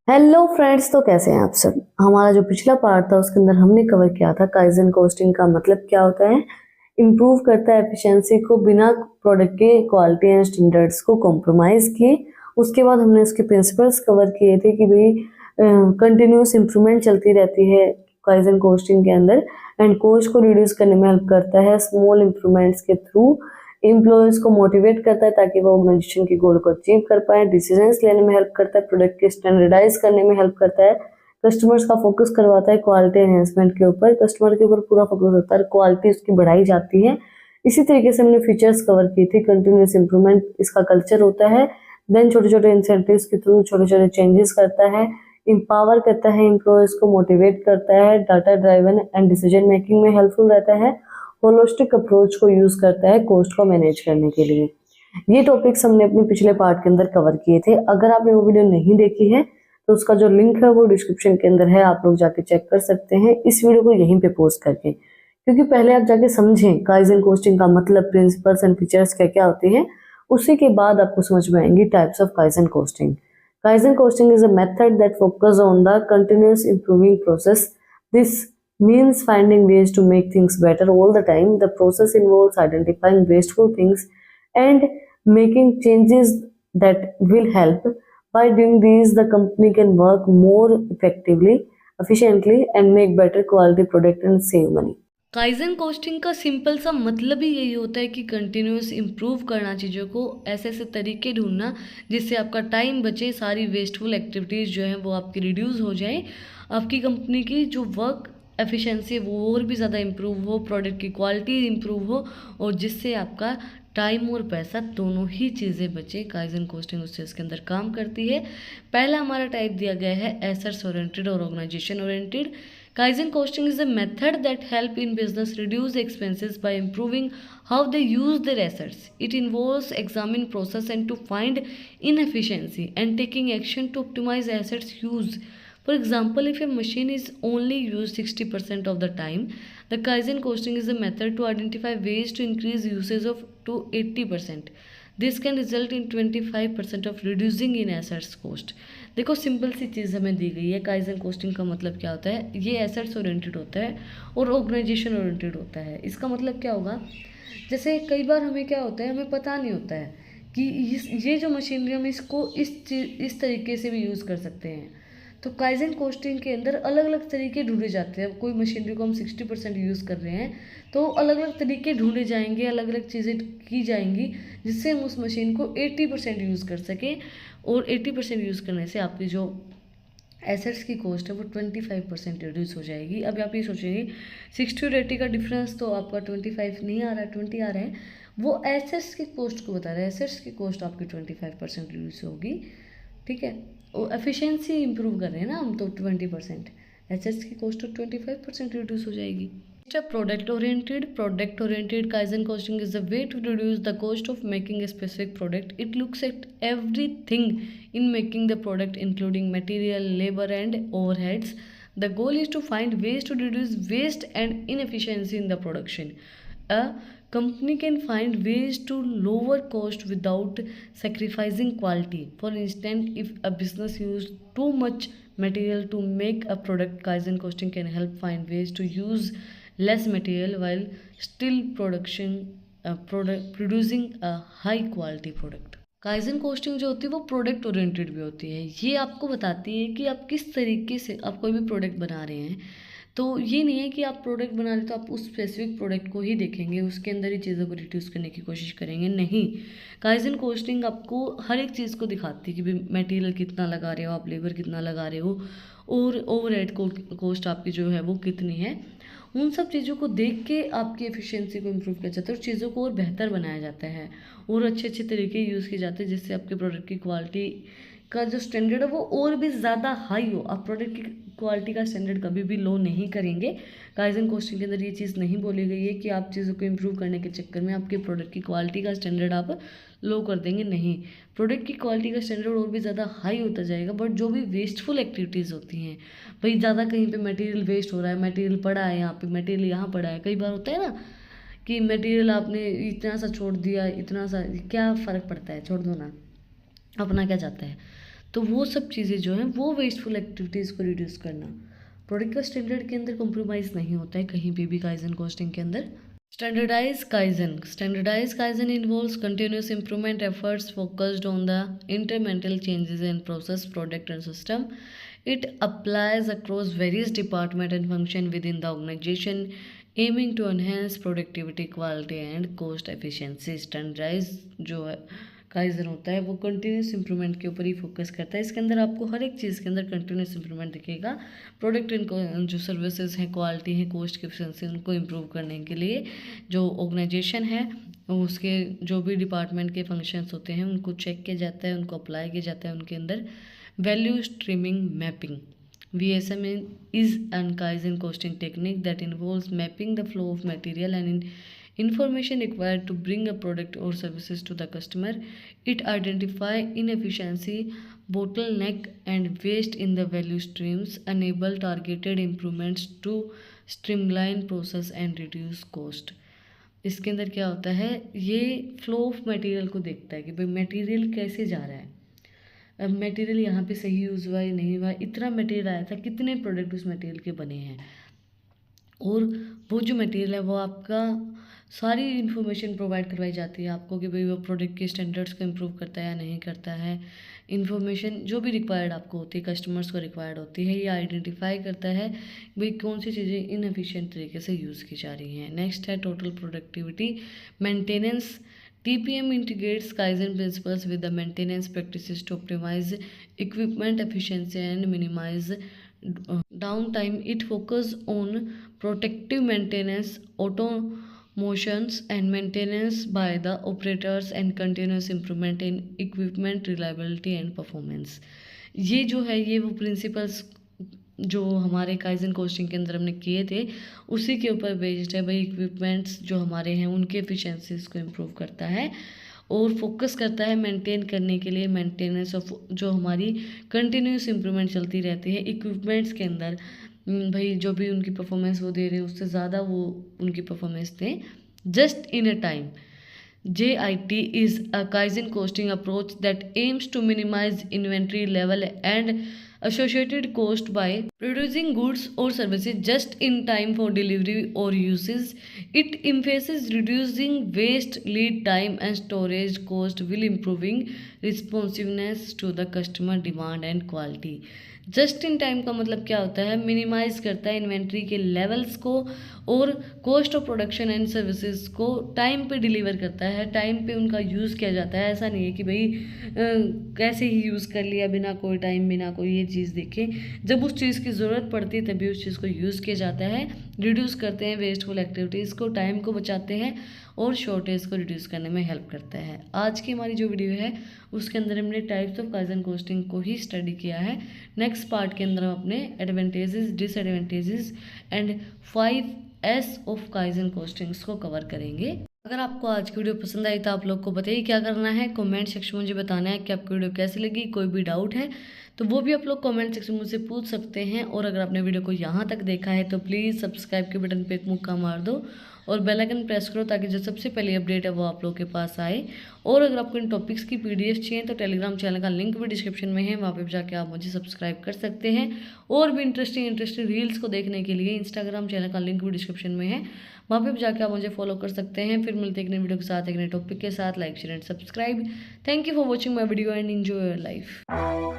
Hello friends, तो कैसे हैं आप सब। हमारा जो पिछला पार्ट था उसके अंदर हमने कवर किया था काइजन कोस्टिंग का मतलब क्या होता है। इम्प्रूव करता है एफिशिएंसी को बिना प्रोडक्ट के क्वालिटी एंड स्टैंडर्ड्स को कॉम्प्रोमाइज किए। उसके बाद हमने उसके प्रिंसिपल्स कवर किए थे कि भाई कंटिन्यूस इम्प्रूवमेंट चलती रहती है काइजन कोस्टिंग के अंदर, एंड कोस्ट को रिड्यूस करने में हेल्प करता है स्मॉल इम्प्रूवमेंट्स के थ्रू। एम्प्लॉयज को मोटिवेट करता है ताकि वो ऑर्गेनाइजेशन की गोल को अचीव कर पाए। डिसीजंस लेने में हेल्प करता है, प्रोडक्ट के स्टैंडर्डाइज करने में हेल्प करता है, कस्टमर्स का फोकस करवाता है क्वालिटी एनहेंसमेंट के ऊपर। कस्टमर के ऊपर पूरा फोकस होता है, क्वालिटी उसकी बढ़ाई जाती है। इसी तरीके से हमने फीचर्स कवर की थी। कंटिन्यूस इंप्रूवमेंट इसका कल्चर होता है। देन छोटे छोटे इंसेंटिव्स के थ्रू छोटे छोटे चेंजेस करता है, इंपावर करता है, एम्प्लॉयज को मोटिवेट करता है, data driven and decision making में हेल्पफुल रहता है, होलिस्टिक अप्रोच को यूज करता है कोस्ट को मैनेज करने के लिए। ये टॉपिक्स हमने अपने पिछले पार्ट के अंदर कवर किए थे। अगर आपने वो वीडियो नहीं देखी है तो उसका जो लिंक है वो डिस्क्रिप्शन के अंदर है, आप लोग जाके चेक कर सकते हैं इस वीडियो को यहीं पे पोस्ट करके। क्योंकि पहले आप जाके समझें काइजन कोस्टिंग का मतलब, प्रिंसिपल्स एंड फीचर्स क्या क्या होते हैं, उसी के बाद आपको समझ में आएंगी types of kaizen costing. Kaizen costing is a method that focus on the continuous improving process. This means finding ways to make things better all the time. The process involves identifying wasteful things and making changes that will help. By doing these, the company can work more effectively, efficiently, and make better quality product and save money. Kaizen costing का simple सा मतलब ही यही होता है कि continuous improve करना चीज़ों को, ऐसे ऐसे तरीके ढूंढना जिससे आपका टाइम बचे, सारी वेस्टफुल एक्टिविटीज़ जो हैं वो आपकी रिड्यूस हो जाए, आपकी कंपनी की जो वर्क एफिशिएंसी वो और भी ज़्यादा इम्प्रूव हो, प्रोडक्ट की क्वालिटी इम्प्रूव हो, और जिससे आपका टाइम और पैसा दोनों ही चीज़ें बचे। काइजन कोस्टिंग उस चीज़ के अंदर काम करती है। पहला हमारा टाइप दिया गया है एसेट्स ओरिएंटेड और organisation oriented. Kaizen costing is a method that help in business reduce expenses by improving how they use their assets. It involves examining process and to find inefficiency and taking action to optimize assets use. For example, if a machine is only used 60% of the time, the Kaizen costing is a method to identify ways to increase usage of to 80%. This can result in 25% of reducing in assets cost. देखो simple सी चीज़ हमें दी गई है। Kaizen costing का मतलब क्या होता है, ये एसेट्स ओरिएंटेड होता है और ऑर्गेनाइजेशन ओरिएंटेड होता है। इसका मतलब क्या होगा, जैसे कई बार हमें क्या होता है, हमें पता नहीं होता है कि ये जो मशीनरी हम इसको इस तरीके से भी यूज़ कर सकते हैं। तो काइजन कोस्टिंग के अंदर अलग अलग तरीके ढूंढे जाते हैं। कोई मशीनरी को हम 60% यूज़ कर रहे हैं तो अलग अलग तरीके ढूंढे जाएंगे, अलग अलग चीज़ें की जाएंगी जिससे हम उस मशीन को 80% यूज़ कर सकें। और 80% यूज़ करने से आपकी जो एसेट्स की कॉस्ट है वो 25% रिड्यूस हो जाएगी। अब आप ये सोचेंगे 60 और 80 का डिफरेंस तो आपका 25 नहीं आ रहा है, 20 आ रहा है। वो एसेट्स की कॉस्ट को बता रहा है, एसेट्स की कॉस्ट आपकी 25% रिड्यूस होगी। ठीक है, और एफिशिएंसी इंप्रूव कर रहे हैं ना हम, तो 20%, एसेट्स की कॉस्ट तो 25% रिड्यूस हो जाएगी। Product oriented Kaizen costing is a way to reduce the cost of making a specific product. It looks at everything in making the product including material, labor and overheads. The goal is to find ways to reduce waste and inefficiency in the production. A company can find ways to lower cost without sacrificing quality. For instance, if a business uses too much material to make a product, Kaizen costing can help find ways to use less material while still producing a high quality product. Kaizen costing जो होती है वो product oriented भी होती है। ये आपको बताती है कि आप किस तरीके से आप कोई भी प्रोडक्ट बना रहे हैं। तो ये नहीं है कि आप प्रोडक्ट बना रहे तो आप उस स्पेसिफिक प्रोडक्ट को ही देखेंगे, उसके अंदर ही चीज़ों को रिड्यूस करने की कोशिश करेंगे, नहीं। काइजन कोस्टिंग आपको हर एक चीज़ को दिखाती है कि भाई मटेरियल कितना लगा रहे हो आप, लेबर कितना लगा रहे हो, और ओवरहेड कॉस्ट आपकी जो है वो कितनी है। उन सब चीज़ों को देख के आपकी एफिशिएंसी को इम्प्रूव किया जाता है और चीज़ों को और बेहतर बनाया जाता है और अच्छे अच्छे तरीके यूज़ किए जाते हैं जिससे आपके प्रोडक्ट की क्वालिटी का जो स्टैंडर्ड है वो और भी ज़्यादा हाई हो। आप प्रोडक्ट की क्वालिटी का स्टैंडर्ड कभी भी लो नहीं करेंगे। काइजन कोस्टिंग के अंदर ये चीज़ नहीं बोली गई है कि आप चीज़ों को इम्प्रूव करने के चक्कर में आपके प्रोडक्ट की क्वालिटी का स्टैंडर्ड आप लो कर देंगे, नहीं। प्रोडक्ट की क्वालिटी का स्टैंडर्ड और भी ज़्यादा हाई होता जाएगा। बट जो भी वेस्टफुल एक्टिविटीज़ होती हैं, भाई ज़्यादा कहीं पे मटेरियल वेस्ट हो रहा है, मटेरियल पड़ा है यहाँ पे, मटेरियल यहाँ पड़ा है, कई बार होता है ना कि मटेरियल आपने इतना सा छोड़ दिया, इतना सा, क्या फ़र्क पड़ता है, छोड़ दो ना, अपना क्या जाता है। तो वो सब चीज़ें जो हैं वो वेस्टफुल एक्टिविटीज़ को रिड्यूस करना। प्रोडक्ट का स्टैंडर्ड के अंदर कॉम्प्रोमाइज़ नहीं होता है कहीं पे भी काइजन कोस्टिंग के अंदर। Standardize Kaizen involves continuous improvement efforts focused on the incremental changes in process, product, and system. It applies across various departments and functions within the organization, aiming to enhance productivity, quality, and cost efficiency. Standardize जो है kaizen होता है वो continuous improvement के ऊपर ही focus करता है। इसके अंदर आपको हर एक चीज़ के अंदर कंटिन्यूस इंप्रूवमेंट दिखेगा। प्रोडक्ट इनको जो सर्विसेज हैं, क्वालिटी है, कोस्ट की एफिशिएंसी, उनको इम्प्रूव करने के लिए जो ऑर्गेनाइजेशन है उसके जो भी डिपार्टमेंट के फंक्शंस होते हैं उनको चेक किया जाता है, उनको अप्लाई किया जाता है उनके अंदर। Value streaming mapping VSM is an Kaizen costing technique that involves mapping the flow of material and information required to bring a product or services to the customer. It identifies inefficiency, bottleneck, and waste in the value streams, enable targeted improvements to streamline process and reduce cost. इसके अंदर क्या होता है, ये flow of material को देखता है कि भाई मटेरियल कैसे जा रहा है, अब मटेरियल यहाँ पे सही यूज़ हुआ या नहीं हुआ, इतना मटेरियल आया था, कितने प्रोडक्ट उस मटेरियल के बने हैं, और वो जो मटेरियल है वो आपका सारी इन्फॉर्मेशन प्रोवाइड करवाई जाती है आपको कि भाई वो प्रोडक्ट के स्टैंडर्ड्स को इम्प्रूव करता है या नहीं करता है। इन्फॉर्मेशन जो भी रिक्वायर्ड आपको होती है, कस्टमर्स को रिक्वायर्ड होती है, ये आइडेंटिफाई करता है भाई कौन सी चीज़ें इनएफिशिएंट तरीके से यूज़ की जा रही हैं। नेक्स्ट है total productivity maintenance. TPM integrates Kaizen principles with the maintenance practices to optimize equipment efficiency and minimize downtime. It focuses on protective maintenance, automations, and maintenance by the operators and continuous improvement in equipment reliability and performance. ये जो है ये वो principles जो हमारे kaizen costing के अंदर हमने किए थे उसी के ऊपर बेस्ड है भाई। इक्विपमेंट्स जो हमारे हैं उनके एफिशिएंसीज को इम्प्रूव करता है और फोकस करता है मेंटेन करने के लिए, मेंटेनेंस ऑफ जो हमारी कंटिन्यूस इम्प्रूवमेंट चलती रहती है इक्विपमेंट्स के अंदर। भाई जो भी उनकी परफॉर्मेंस वो दे रहे हैं उससे ज़्यादा वो उनकी परफॉर्मेंस दें just in a time. JIT is a Kaizen costing approach that aims to minimize inventory level and associated cost by producing goods or services just in time for delivery or uses. It emphasizes reducing waste, lead time, and storage cost while improving responsiveness to the customer demand and quality. Just in time का मतलब क्या होता है, minimise करता है inventory के levels को और cost of production and services को टाइम पे डिलीवर करता है, टाइम पे उनका यूज़ किया जाता है। ऐसा नहीं है कि भाई कैसे ही यूज़ कर लिया बिना कोई टाइम बिना कोई ये चीज़ देखे, जब उस चीज़ की ज़रूरत पड़ती है तभी उस चीज़ को यूज़ किया जाता है। रिड्यूस करते हैं वेस्टफुल एक्टिविटीज़ को, टाइम को बचाते हैं और शॉर्टेज को रिड्यूस करने में हेल्प करता है। आज की हमारी जो वीडियो है उसके अंदर हमने टाइप्स ऑफ काइजन कोस्टिंग को ही स्टडी किया है। नेक्स्ट पार्ट के अंदर हम अपने advantages, disadvantages and 5S of kaizen costings को कवर करेंगे। अगर आपको आज की वीडियो पसंद आई तो आप लोग को बताइए क्या करना है, कमेंट सेक्शन में मुझे बताना है कि आपकी वीडियो कैसी लगी। कोई भी डाउट है तो वो भी आप लोग कमेंट सेक्शन में मुझसे पूछ सकते हैं। और अगर आपने वीडियो को यहाँ तक देखा है तो प्लीज़ सब्सक्राइब के बटन पे एक मुक्का मार दो और बेल आइकन प्रेस करो ताकि जो सबसे पहली अपडेट है वो आप लोगों के पास आए। और अगर आपको इन टॉपिक्स की PDF चाहिए तो टेलीग्राम चैनल का लिंक भी डिस्क्रिप्शन में है, वहाँ पे जाके आप मुझे सब्सक्राइब कर सकते हैं। और भी इंटरेस्टिंग रील्स को देखने के लिए इंस्टाग्राम चैनल का लिंक भी डिस्क्रिप्शन में है, वहाँ पे जाके आप मुझे फॉलो कर सकते हैं। फिर मिलते हैं एक नई वीडियो के साथ, एक नए टॉपिक के साथ। Like share and subscribe. Thank you for watching my video and enjoy your life.